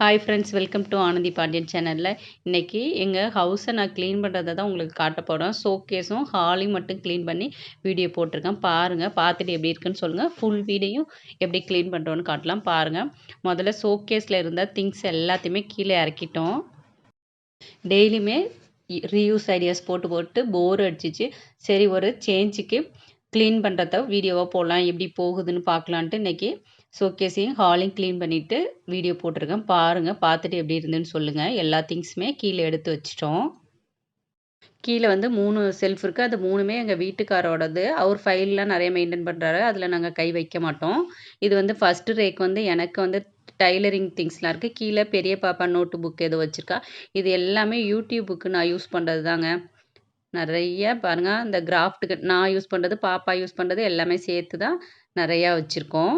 Hi friends, welcome to Anandhi Pandian சேனலில். இன்றைக்கி எங்கள் ஹவுஸை நான் க்ளீன் பண்ணுறதை தான் உங்களுக்கு காட்ட போகிறேன். ஷோகேஸும் ஹாலையும் மட்டும் க்ளீன் பண்ணி வீடியோ போட்டிருக்கேன். பாருங்கள், பார்த்துட்டு எப்படி இருக்குன்னு சொல்லுங்கள். ஃபுல் வீடியோயும் எப்படி க்ளீன் பண்ணுறோன்னு காட்டலாம் பாருங்கள். முதல்ல ஷோகேஸில் இருந்த திங்ஸ் எல்லாத்தையுமே கீழே இறக்கிட்டோம். டெய்லியுமே ரீயூஸ் ஐடியாஸ் போட்டு போட்டு போர் அடிச்சிச்சு. சரி, ஒரு சேஞ்சுக்கு க்ளீன் பண்ணுறத வீடியோவாக போடலாம், எப்படி போகுதுன்னு பார்க்கலான்ட்டு இன்றைக்கி ஷோகேஸையும் ஹாலையும் க்ளீன் பண்ணிவிட்டு வீடியோ போட்டிருக்கேன். பாருங்கள், பார்த்துட்டு எப்படி இருந்துன்னு சொல்லுங்கள். எல்லா திங்ஸுமே கீழே எடுத்து வச்சிட்டோம். கீழே வந்து 3 செல்ஃப் இருக்குது. அது 3மே எங்கள் வீட்டுக்காரோடது. அவர் ஃபைல்லாம் நிறைய மெயின்டைன் பண்ணுறாரு. அதில் நாங்கள் கை வைக்க மாட்டோம். இது வந்து ஃபஸ்ட்டு ரேக் வந்து எனக்கு வந்து டைலரிங் திங்ஸ்லாம் இருக்குது. கீழே பெரிய பாப்பா நோட்டு புக் ஏதோ வச்சுருக்கா. இது எல்லாமே யூடியூபுக்கு நான் யூஸ் பண்ணுறது தாங்க. நிறைய பாருங்கள், இந்த கிராஃப்ட்டுக்கு நான் யூஸ் பண்ணுறது, பாப்பா யூஸ் பண்ணுறது எல்லாமே சேர்த்து தான் நிறையா வச்சுருக்கோம்.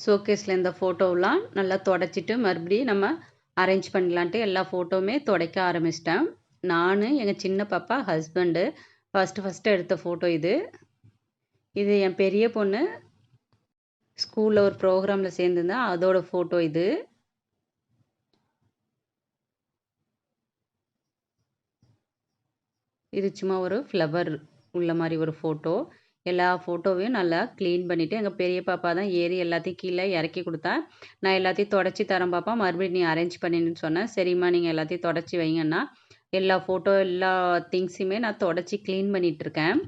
ஷோகேஸில் இந்த ஃபோட்டோவெலாம் நல்லா துடைச்சிட்டு மறுபடியும் நம்ம அரேஞ்ச் பண்ணலான்ட்டு எல்லா ஃபோட்டோவுமே துடைக்க ஆரம்பிச்சிட்டேன். நான், எங்கள் சின்ன பாப்பா, ஹஸ்பண்டு ஃபஸ்ட்டு எடுத்த ஃபோட்டோ இது. இது என் பெரிய பொண்ணு ஸ்கூலில் ஒரு ப்ரோக்ராமில் சேர்ந்துருந்தேன், அதோட ஃபோட்டோ இது. இது சும்மா ஒரு ஃப்ளவர் உள்ள மாதிரி ஒரு ஃபோட்டோ. எல்லா ஃபோட்டோவையும் நல்லா க்ளீன் பண்ணிவிட்டு எங்கள் பெரிய பாப்பா தான் ஏறி எல்லாத்தையும் கீழே இறக்கி கொடுத்தா. நான் எல்லாத்தையும் தொடச்சி தரேன் பாப்பா, மறுபடியும் நீ அரேஞ்ச் பண்ணின்னு சொன்னேன். சரிம்மா, நீங்கள் எல்லாத்தையும் தொடச்சி வைங்கன்னா எல்லா ஃபோட்டோ எல்லா திங்ஸுமே நான் தொடச்சி க்ளீன் பண்ணிகிட்ருக்கேன்.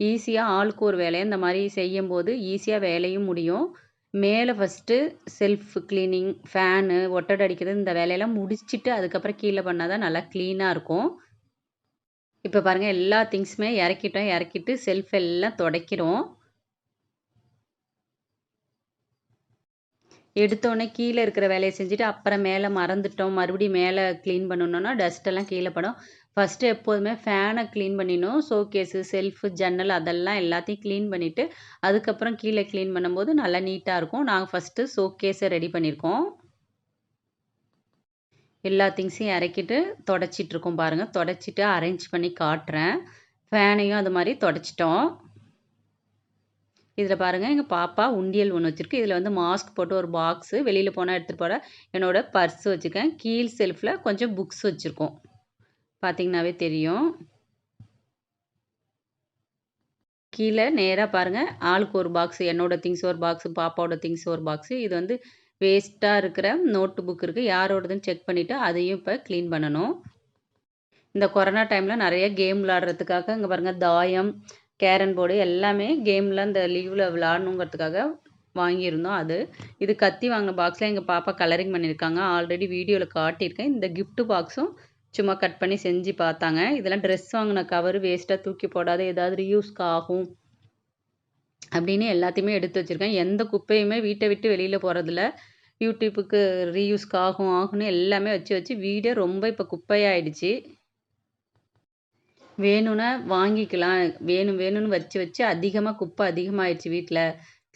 ஈஸியாக ஆளுக்கு ஒரு வேலையை இந்த மாதிரி செய்யும்போது ஈஸியாக வேலையும் முடியும். மேலே ஃபஸ்ட்டு செல்ஃப் க்ளீனிங், ஃபேனு, ஒட்டடை அடிக்கிறது, இந்த வேலையெல்லாம் முடிச்சுட்டு அதுக்கப்புறம் கீழே பண்ணால் தான் நல்லா க்ளீனாக இருக்கும். இப்போ பாருங்கள், எல்லா திங்ஸுமே இறக்கிட்டு செல்ஃப் எல்லாம் துடைக்கிறோம். எடுத்தோடனே கீழே இருக்கிற வேலையை செஞ்சுட்டு அப்புறம் மேலே மறந்துட்டோம், மறுபடியும் மேலே க்ளீன் பண்ணணுன்னா டஸ்ட்டெல்லாம் கீழே படும். ஃபஸ்ட்டு எப்போதுமே ஃபேனை க்ளீன் பண்ணிடணும். ஷோகேஸு, செல்ஃபு, ஜன்னல் அதெல்லாம் எல்லாத்தையும் க்ளீன் பண்ணிவிட்டு அதுக்கப்புறம் கீழே க்ளீன் பண்ணும்போது நல்லா நீட்டாக இருக்கும். நாங்கள் ஃபஸ்ட்டு ஷோகேஸை ரெடி பண்ணியிருக்கோம். எல்லா திங்ஸையும் இறக்கிட்டு தொடச்சிட்ருக்கோம் பாருங்கள். தொடச்சிட்டு அரேஞ்ச் பண்ணி காட்டுறேன். ஃபேனையும் அது மாதிரி தொடச்சிட்டோம். இதில் பாருங்கள், எங்கள் பாப்பா உண்டியல் ஒன்று வச்சுருக்கு. இதில் வந்து மாஸ்க் போட்டு ஒரு பாக்ஸு, வெளியில் போனால் எடுத்துகிட்டு போகிற என்னோடய பர்ஸ் வச்சுருக்கேன். கீழ் செல்ஃபில் கொஞ்சம் புக்ஸ் வச்சுருக்கோம். பார்த்திங்கனாவே தெரியும். கீழே நேராக பாருங்கள், ஆளுக்கு ஒரு பாக்ஸு, என்னோடய திங்ஸ் ஒரு பாக்ஸு, பாப்பாவோட திங்ஸ் ஒரு பாக்ஸு. இது வந்து வேஸ்ட்டாக இருக்கிற நோட்டு புக் இருக்குது, யாரோடதுன்னு செக் பண்ணிவிட்டு அதையும் இப்போ க்ளீன் பண்ணணும். இந்த கொரோனா டைமில் நிறைய கேம் விளாட்றதுக்காக இங்கே பாருங்கள், தாயம், கேரம் போர்டு எல்லாமே கேமில் இந்த லீவில் விளாட்ணுங்கிறதுக்காக வாங்கியிருந்தோம். இது கத்தி வாங்கின பாக்ஸில் எங்கள் பாப்பா கலரிங் பண்ணியிருக்காங்க. ஆல்ரெடி வீடியோவில் காட்டியிருக்கேன். இந்த கிஃப்ட் பாக்ஸும் சும்மா கட் பண்ணி செஞ்சு பார்த்தாங்க. இதெல்லாம் ட்ரெஸ் வாங்கின கவர், வேஸ்ட்டாக தூக்கி போடாத, ஏதாவது ரீயூஸ்க்கு ஆகும் அப்படின்னு எல்லாத்தையுமே எடுத்து வச்சுருக்கேன். எந்த குப்பையுமே வீட்டை விட்டு வெளியில் போகிறதில்ல. யூடியூப்புக்கு ரீயூஸ்க்கு ஆகும்னு எல்லாமே வச்சு வீடே ரொம்ப இப்போ குப்பையாயிடுச்சு. வேணும்னா வாங்கிக்கலாம், வேணும்னு வச்சு அதிகமாக குப்பை அதிகமாகிடுச்சு வீட்டில்,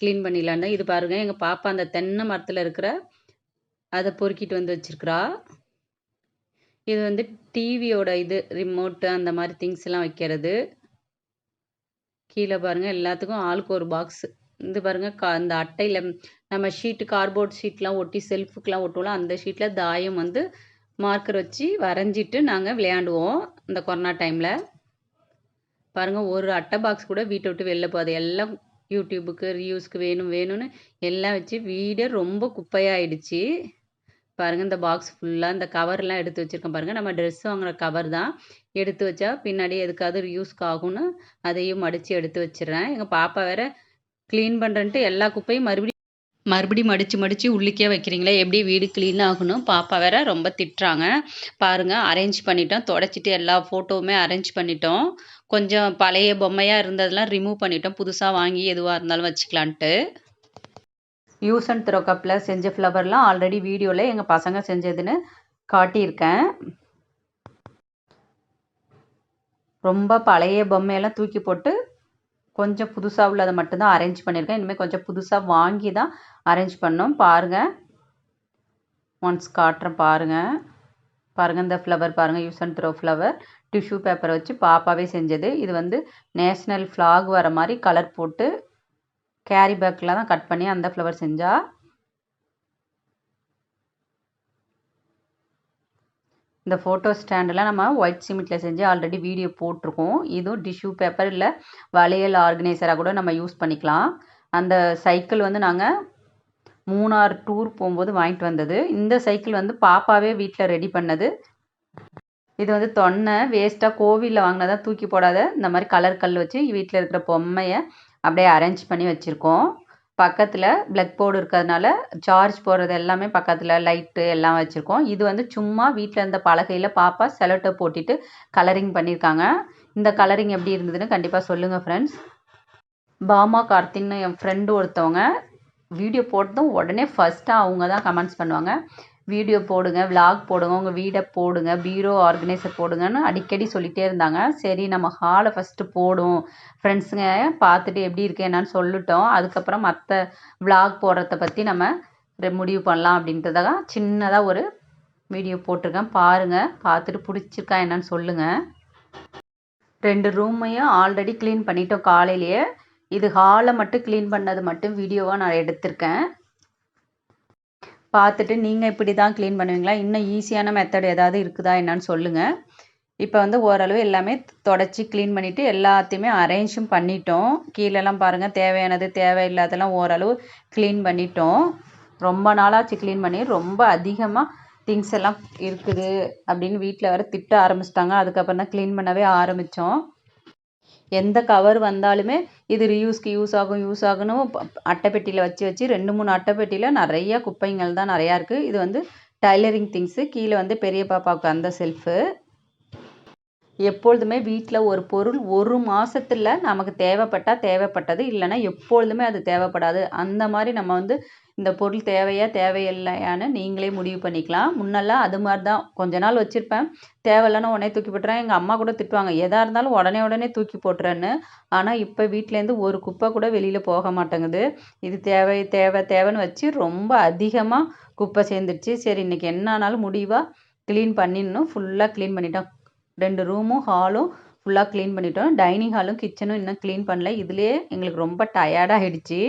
க்ளீன் பண்ணிடலான்னு. இது பாருங்கள், எங்கள் பாப்பா அந்த தென்னை மரத்தில் இருக்கிற அதை பொறுக்கிட்டு வந்து வச்சுருக்குறா. இது வந்து டிவியோட ரிமோட்டு அந்த மாதிரி திங்ஸ் எல்லாம் வைக்கிறது. கீழே பாருங்கள், எல்லாத்துக்கும் ஆளுக்கு ஒரு பாக்ஸு. இது பாருங்கள், இந்த அட்டையில் நம்ம ஷீட்டு, கார்ட்போர்ட் ஷீட்லாம் ஒட்டி செல்ஃபுக்கெலாம் ஒட்டுவோம்ல, அந்த ஷீட்டில் தாயம் வந்து மார்க்கர் வச்சு வரைஞ்சிட்டு நாங்கள் விளையாண்டுவோம் இந்த கொரோனா டைமில். பாருங்கள், ஒரு அட்டை பாக்ஸ் கூட வீட்டை விட்டு வெளில போகாது. எல்லாம் யூடியூபுக்கு ரீயூஸ்க்கு வேணும்னு எல்லாம் வச்சு வீடே ரொம்ப குப்பையாயிடுச்சு. பாருங்கள், இந்த பாக்ஸ் ஃபுல்லாக இந்த கவர்லாம் எடுத்து வச்சுருக்கேன் பாருங்கள். நம்ம ட்ரெஸ் வாங்குகிற கவர் தான். எடுத்து வச்சா பின்னாடி எதுக்காவது யூஸ்க்கு ஆகும்னு அதையும் மடித்து எடுத்து வச்சிடுறேன். எங்கள் பாப்பா வேறு க்ளீன் பண்ணுறேன்ட்டு எல்லா குப்பையும் மறுபடியும் மடித்து உள்ளுக்கே வைக்கிறீங்களே, எப்படி வீடு க்ளீன் ஆகணும் பாப்பா வேற ரொம்ப திட்டுறாங்க. பாருங்கள், அரேஞ்ச் பண்ணிட்டோம். தொடச்சிட்டு எல்லா ஃபோட்டோவுமே அரேஞ்ச் பண்ணிட்டோம். கொஞ்சம் பழைய பொம்மையாக இருந்ததெல்லாம் ரிமூவ் பண்ணிட்டோம். புதுசாக வாங்கி எதுவாக இருந்தாலும் வச்சுக்கலான்ட்டு. யூஸ் அண்ட் த்ரோ கப்பில் செஞ்ச ஃப்ளவர்லாம் ஆல்ரெடி வீடியோவில் எங்கள் பசங்க செஞ்சதுன்னு காட்டியிருக்கேன். ரொம்ப பழைய பொம்மையெல்லாம் தூக்கி போட்டு கொஞ்சம் புதுசாக உள்ளதை மட்டும்தான் அரேஞ்ச் பண்ணியிருக்கேன். இனிமேல் கொஞ்சம் புதுசாக வாங்கி தான் அரேஞ்ச் பண்ணோம். பாருங்கள், ஒன்ஸ் காட்டுறேன் பாருங்கள். இந்த ஃப்ளவர் பாருங்கள், use and throw flower tissue பேப்பரை வச்சு பாப்பாவே செஞ்சது. இது வந்து நேஷ்னல் ஃப்ளாக் வர மாதிரி கலர் போட்டு கேரி பேக்கில் தான் கட் பண்ணி அந்த ஃப்ளவர் செஞ்சா. இந்த ஃபோட்டோ ஸ்டாண்டெல்லாம் நம்ம ஒயிட் சிமெண்ட்டில் செஞ்சு ஆல்ரெடி வீடியோ போட்டிருக்கோம். இதுவும் டிஷ்யூ பேப்பர் இல்லை வளையல் ஆர்கனைசராக கூட நம்ம யூஸ் பண்ணிக்கலாம். அந்த சைக்கிள் வந்து நாங்கள் மூணார் டூர் போகும்போது வாங்கிட்டு வந்தது. இந்த சைக்கிள் வந்து பாப்பாவே வீட்டில் ரெடி பண்ணது. இது வந்து தொன்னை வேஸ்ட்டாக கோவிலில் வாங்கினதான் தூக்கி போடாத இந்த மாதிரி கலர் கல் வச்சு வீட்டில் இருக்கிற பொம்மையை அப்படியே அரேஞ்ச் பண்ணி வச்சுருக்கோம். பக்கத்தில் பிளக் போர்டு இருக்கிறதுனால சார்ஜ் போடுறது எல்லாமே பக்கத்தில் லைட்டு எல்லாம் வச்சுருக்கோம். இது வந்து சும்மா வீட்டில் இருந்த பலகையில் பாப்பா செலோட்டை போட்டுட்டு கலரிங் பண்ணியிருக்காங்க. இந்த கலரிங் எப்படி இருந்ததுன்னு கண்டிப்பாக சொல்லுங்கள் ஃப்ரெண்ட்ஸ். பாமா கார்த்தின்னு என் ஃப்ரெண்டு ஒருத்தவங்க வீடியோ போட்டதும் உடனே ஃபஸ்ட்டாக அவங்க தான் கமெண்ட்ஸ் பண்ணுவாங்க. வீடியோ போடுங்க, விலாக் போடுங்க, உங்கள் வீடை போடுங்க, பீரோ ஆர்கனைசர் போடுங்கன்னு அடிக்கடி சொல்லிகிட்டே இருந்தாங்க. சரி நம்ம ஹாலை ஃபஸ்ட்டு போடும் ஃப்ரெண்ட்ஸுங்க பார்த்துட்டு எப்படி இருக்கு என்னன்னு சொல்லிட்டோம். அதுக்கப்புறம் மற்ற விலாக் போடுறத பற்றி நம்ம முடிவு பண்ணலாம் அப்படின்றதாக சின்னதாக ஒரு வீடியோ போட்டிருக்கேன். பாருங்கள், பார்த்துட்டு பிடிச்சிருக்கா என்னன்னு சொல்லுங்கள். 2 ரூமையும் ஆல்ரெடி க்ளீன் பண்ணிட்டோம் காலையிலேயே. இது ஹாலை மட்டும் க்ளீன் பண்ணது மட்டும் வீடியோவாக நான் எடுத்திருக்கேன். பார்த்துட்டு நீங்கள் இப்படி தான் க்ளீன் பண்ணுவீங்களா, இன்னும் ஈஸியான மெத்தட் ஏதாவது இருக்குதா என்னன்னு சொல்லுங்கள். இப்போ வந்து ஓரளவு எல்லாமே தொடச்சி க்ளீன் பண்ணிவிட்டு எல்லாத்தையுமே அரேஞ்சும் பண்ணிட்டோம். கீழெல்லாம் பாருங்கள், தேவையானது தேவையில்லாதெல்லாம் ஓரளவு க்ளீன் பண்ணிட்டோம். ரொம்ப நாளாச்சு க்ளீன் பண்ணி. ரொம்ப அதிகமாக திங்ஸ் எல்லாம் இருக்குது அப்படின்னு வீட்டில் வேறு திட்ட ஆரம்பிச்சிட்டாங்க. அதுக்கப்புறம் தான் க்ளீன் பண்ணவே ஆரம்பித்தோம். எந்த கவர் வந்தாலுமே இது ரீயூஸ்க்கு யூஸ் ஆகணும் அட்டைப்பெட்டியில் வச்சு 2-3 அட்டைப்பெட்டியில் நிறைய குப்பைங்கள் தான் நிறையா இருக்குது. இது வந்து டைலரிங் திங்ஸு. கீழே வந்து பெரிய பாப்பாவுக்கு அந்த செல்ஃபு. எப்பொழுதுமே வீட்டில் ஒரு பொருள் 1 மாதத்தில் நமக்கு தேவைப்பட்டது, இல்லைன்னா எப்பொழுதுமே அது தேவைப்படாது. அந்த மாதிரி நம்ம வந்து இந்த பொருள் தேவையா தேவையில்லையான்னு நீங்களே முடிவு பண்ணிக்கலாம். முன்னெல்லாம் அது மாதிரி தான் கொஞ்ச நாள் வச்சுருப்பேன், தேவையில்லைன்னா உடனே தூக்கி போட்டுறேன். எங்கள் அம்மா கூட திட்டுவாங்க, எதாக இருந்தாலும் உடனே தூக்கி போட்டுறேன்னு. ஆனால் இப்போ வீட்டிலேருந்து ஒரு குப்பை கூட வெளியில் போக மாட்டேங்குது. இது தேவைன்னு வச்சு ரொம்ப அதிகமாக குப்பை சேர்ந்துடுச்சு. சரி இன்றைக்கி என்ன ஆனாலும் முடிவாக க்ளீன் பண்ணிடணும். ஃபுல்லாக க்ளீன் பண்ணிட்டோம். 2 ரூமும் ஹாலும் ஃபுல்லாக க்ளீன் பண்ணிட்டோம். டைனிங் ஹாலும் கிச்சனும் இன்னும் க்ளீன் பண்ணல. இதுலேயே எங்களுக்கு ரொம்ப டயர்டாகிடுச்சு.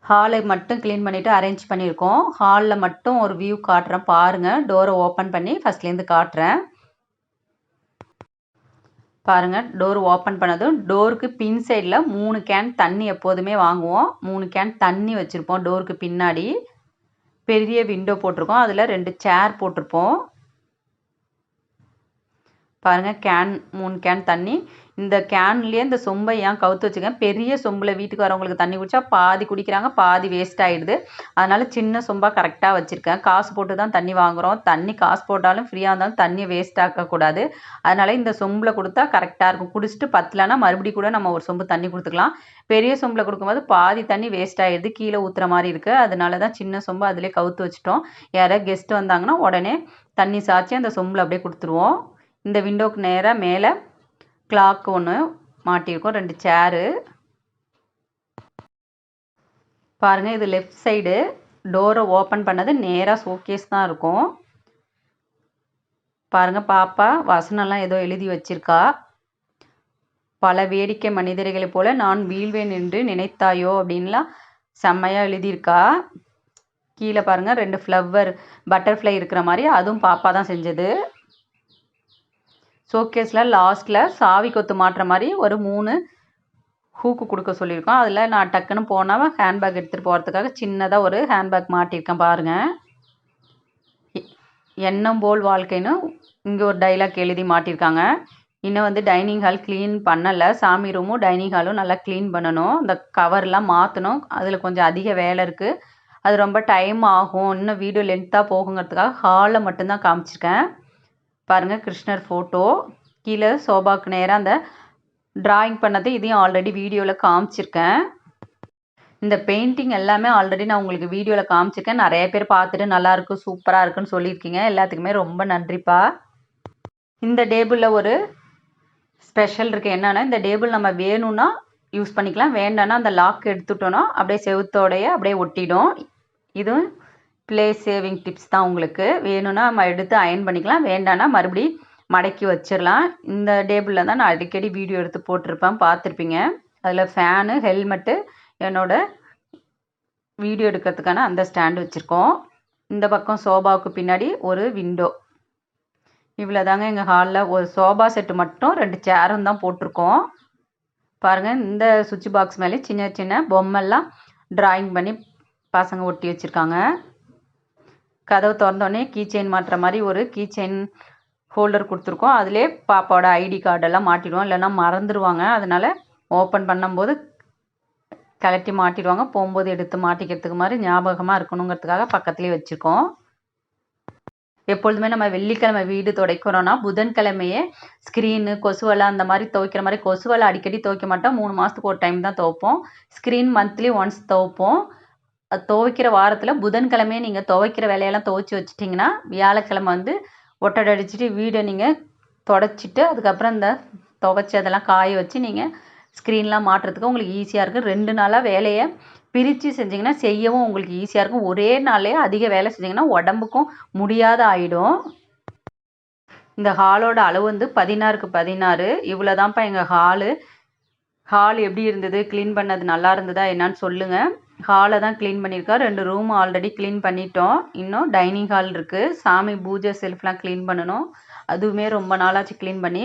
ஹாலை மட்டும் க்ளீன் பண்ணிவிட்டு அரேஞ்ச் பண்ணியிருக்கோம். ஹாலில் மட்டும் ஒரு வியூ காட்டுறேன் பாருங்கள். டோரை ஓப்பன் பண்ணி ஃபஸ்ட்லேருந்து காட்டுறேன் பாருங்கள். டோர் ஓப்பன் பண்ணதும் டோருக்கு பின் சைடில் 3 கேன் தண்ணி எப்போதுமே வாங்குவோம். 3 கேன் தண்ணி வச்சுருப்போம். டோருக்கு பின்னாடி பெரிய விண்டோ போட்டிருக்கோம். அதில் 2 சேர் போட்டிருப்போம். பாருங்கள், 3 கேன் தண்ணி. இந்த கேன்லேயே இந்த சொம்பை ஏன் கவுத்து வச்சுக்கேன், பெரிய சொம்பில் வீட்டுக்கு வரவங்களுக்கு தண்ணி குடித்தா பாதி குடிக்கிறாங்க, பாதி வேஸ்ட் ஆகிடுது. அதனால் சின்ன சொம்பாக கரெக்டாக வச்சுருக்கேன். காசு போட்டு தான் தண்ணி வாங்குகிறோம். தண்ணி காசு போட்டாலும் ஃப்ரீயாக இருந்தாலும் தண்ணியை வேஸ்ட் ஆக்கக்கூடாது. அதனால் இந்த சொம்பில் கொடுத்தா கரெக்டாக இருக்கும். குடிச்சிட்டு பத்தலைன்னா மறுபடியும் கூட நம்ம ஒரு சொம்பு தண்ணி கொடுத்துக்கலாம். பெரிய சொம்பில் கொடுக்கும்போது பாதி தண்ணி வேஸ்ட் ஆகிடுது, கீழே ஊற்றுற மாதிரி இருக்குது. அதனால தான் சின்ன சொம்பு அதிலே கவுத்து வச்சுட்டோம். யாராவது கெஸ்ட்டு வந்தாங்கன்னா உடனே தண்ணி சாய்ச்சி அந்த சொம்பில் அப்படியே கொடுத்துருவோம். இந்த விண்டோக்கு நேராக மேலே கிளாக் ஒன்று மாட்டியிருக்கோம், 2 சேரு. பாருங்கள், இது லெஃப்ட் சைடு. டோரை ஓப்பன் பண்ணது நேராக ஷோகேஸ் தான் இருக்கும். பாருங்கள், பாப்பா வசனம்லாம் ஏதோ எழுதி வச்சிருக்கா. பல வேடிக்கை மனிதர்களைப் போல நான் வீழ்வேன் என்று நினைத்தாயோ அப்படின்லாம் செம்மையாக எழுதியிருக்கா. கீழே பாருங்கள், 2 ஃப்ளவர் பட்டர்ஃப்ளை இருக்கிற மாதிரி, அதுவும் பாப்பா தான் செஞ்சது. ஷோகேஸில் லாஸ்ட்டில் சாவி கொத்து மாட்டுற மாதிரி ஒரு 3 ஹூக்கு கொடுக்க சொல்லியிருக்கோம். அதில் நான் டக்குன்னு போனால் ஹேண்ட்பேக் எடுத்துகிட்டு போகிறதுக்காக சின்னதாக ஒரு ஹேண்ட்பேக் மாட்டியிருக்கேன் பாருங்கள். எண்ணம் போல் வாழ்க்கைன்னு இங்கே ஒரு டைலாக் எழுதி மாட்டியிருக்காங்க. இன்னும் வந்து டைனிங் ஹால் க்ளீன் பண்ணலை. சாமி ரூமும் டைனிங் ஹாலும் நல்லா க்ளீன் பண்ணணும். அந்த கவர்லாம் மாற்றணும். அதில் கொஞ்சம் அதிக வேலை இருக்குது. அது ரொம்ப டைம் ஆகும். இன்னும் வீடியோ லென்த்தாக போகுங்கிறதுக்காக ஹாலில் மட்டும்தான் காமிச்சிருக்கேன். பாருங்கள், கிருஷ்ணர் ஃபோட்டோ. கீழே சோபாவுக்கு நேராக அந்த ட்ராயிங் பண்ணது இதையும் ஆல்ரெடி வீடியோவில் காமிச்சிருக்கேன். இந்த பெயிண்டிங் எல்லாமே ஆல்ரெடி நான் உங்களுக்கு வீடியோவில் காமிச்சிருக்கேன். நிறைய பேர் பார்த்துட்டு நல்லாயிருக்கு, சூப்பராக இருக்குன்னு சொல்லியிருக்கீங்க. எல்லாத்துக்குமே ரொம்ப நன்றிப்பா. இந்த டேபிளில் ஒரு ஸ்பெஷல் இருக்குது. என்னென்னா, இந்த டேபிள் நம்ம வேணும்னா யூஸ் பண்ணிக்கலாம், வேண்டான்னா அந்த லாக் எடுத்துட்டோன்னா அப்படியே செவுத்தோடைய அப்படியே ஒட்டிடும். இதுவும் ப்ளேஸ் சேவிங் டிப்ஸ் தான். உங்களுக்கு வேணும்னா நம்ம எடுத்து அயன் பண்ணிக்கலாம், வேண்டான்னா மறுபடி மடக்கி வச்சிடலாம். இந்த டேபிளில் தான் நான் அடிக்கடி வீடியோ எடுத்து போட்டிருப்பேன், பார்த்துருப்பீங்க. அதில் ஃபேனு, ஹெல்மெட்டு என்னோட வீடியோ எடுக்கிறதுக்கான அந்த ஸ்டாண்டு வச்சுருக்கோம். இந்த பக்கம் சோபாவுக்கு பின்னாடி ஒரு விண்டோ. இவ்வளோ தாங்க எங்கள் ஹாலில். ஒரு சோபா செட்டு மட்டும் 2 சேரும் தான் போட்டிருக்கோம். பாருங்கள், இந்த சுவிட்ச் பாக்ஸ் மேலே சின்ன சின்ன பொம்மைலாம் ட்ராயிங் பண்ணி பசங்க ஒட்டி வச்சுருக்காங்க. கதவு திறந்தோடனே கீ செயின் மாட்டுற மாதிரி ஒரு கீ செயின் ஹோல்டர் கொடுத்துருக்கோம். அதிலே பாப்பாவோட ஐடி கார்டெல்லாம் மாட்டிடுவோம், இல்லைன்னா மறந்துடுவாங்க. அதனால் ஓப்பன் பண்ணும்போது கழட்டி மாட்டிடுவாங்க. போகும்போது எடுத்து மாட்டிக்கிறதுக்கு மாதிரி ஞாபகமாக இருக்கணுங்கிறதுக்காக பக்கத்துலேயே வச்சுருக்கோம். எப்பொழுதுமே நம்ம வெள்ளிக்கிழமை வீடு துடைக்கிறோன்னா புதன்கிழமையே ஸ்க்ரீனு கொசுவலை அந்த மாதிரி துவைக்கிற மாதிரி. கொசுவலை அடிக்கடி துவைக்க மாட்டோம், 3 மாதத்துக்கு ஒரு டைம் தான் துவைப்போம். ஸ்க்ரீன் மந்த்லி ஒன்ஸ் துவைப்போம். அது துவைக்கிற வாரத்தில் புதன்கிழமையே நீங்கள் துவைக்கிற வேலையெல்லாம் துவைச்சி வச்சிட்டிங்கன்னா வியாழக்கிழமை வந்து ஒட்டடை அடிச்சுட்டு வீடை நீங்கள் தொடச்சிட்டு அதுக்கப்புறம் இந்த துவைச்சதெல்லாம் காய வச்சு நீங்கள் ஸ்க்ரீன்லாம் மாட்டுறதுக்கு உங்களுக்கு ஈஸியாக இருக்குது. 2 நாளாக வேலையை பிரித்து செஞ்சிங்கன்னா செய்யவும் உங்களுக்கு ஈஸியாக இருக்கும். ஒரே நாளே அதிக வேலை செஞ்சிங்கன்னா உடம்புக்கும் முடியாத ஆகிடும். இந்த ஹாலோட அளவு வந்து 16க்கு 16. இவ்வளோ தான்ப்பா எங்கள் ஹால் எப்படி இருந்தது, க்ளீன் பண்ணது நல்லா இருந்ததா என்னான்னு சொல்லுங்கள். ஹாலை தான் க்ளீன் பண்ணியிருக்கோம். 2 ரூம் ஆல்ரெடி க்ளீன் பண்ணிட்டோம். இன்னும் டைனிங் ஹால் இருக்குது. சாமி பூஜை செல்ஃப்லாம் க்ளீன் பண்ணணும். அதுவுமே ரொம்ப நாளாச்சு க்ளீன் பண்ணி.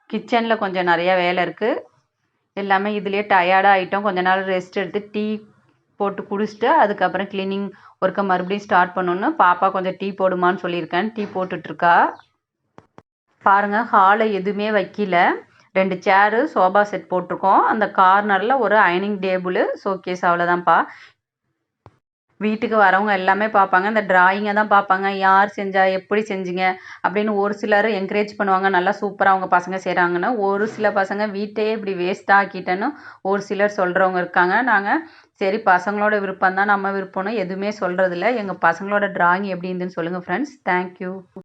கிச்சனில் கொஞ்சம் நிறையா வேலை இருக்குது. எல்லாமே இதுலேயே டயர்டாக ஆகிட்டோம். கொஞ்ச நாள் ரெஸ்ட் எடுத்து டீ போட்டு குடிச்சிட்டு அதுக்கப்புறம் க்ளீனிங் ஒர்க்கை மறுபடியும் ஸ்டார்ட் பண்ணணுன்னு பாப்பா கொஞ்சம் டீ போடுமான்னு சொல்லியிருக்கேன். டீ போட்டுட்ருக்கா. பாருங்கள், ஹாலை எதுவுமே வைக்கல. 2 சேரு, சோபா செட் போட்டிருக்கோம். அந்த கார்னரில் ஒரு அயனிங் டேபிள், ஷோகேஸ், அவ்வளோதான்ப்பா. வீட்டுக்கு வரவங்க எல்லாமே பார்ப்பாங்க, இந்த டிராயிங்கை தான் பார்ப்பாங்க. யார் செஞ்சா, எப்படி செஞ்சீங்க அப்படின்னு ஒரு சிலர் என்கரேஜ் பண்ணுவாங்க, நல்லா சூப்பராக அவங்க பசங்க செய்கிறாங்கன்னு. ஒரு சில பசங்க வீட்டையே இப்படி வேஸ்ட்டாக ஆக்கிட்டேன்னு ஒரு சிலர் சொல்கிறவங்க இருக்காங்க. நாங்கள் சரி, பசங்களோட விருப்பம் தான், நம்ம விருப்பம்னு எதுவுமே சொல்கிறதில்ல. எங்கள் பசங்களோட டிராயிங் எப்படி இருந்துன்னு சொல்லுங்கள் ஃப்ரெண்ட்ஸ். தேங்க்யூ.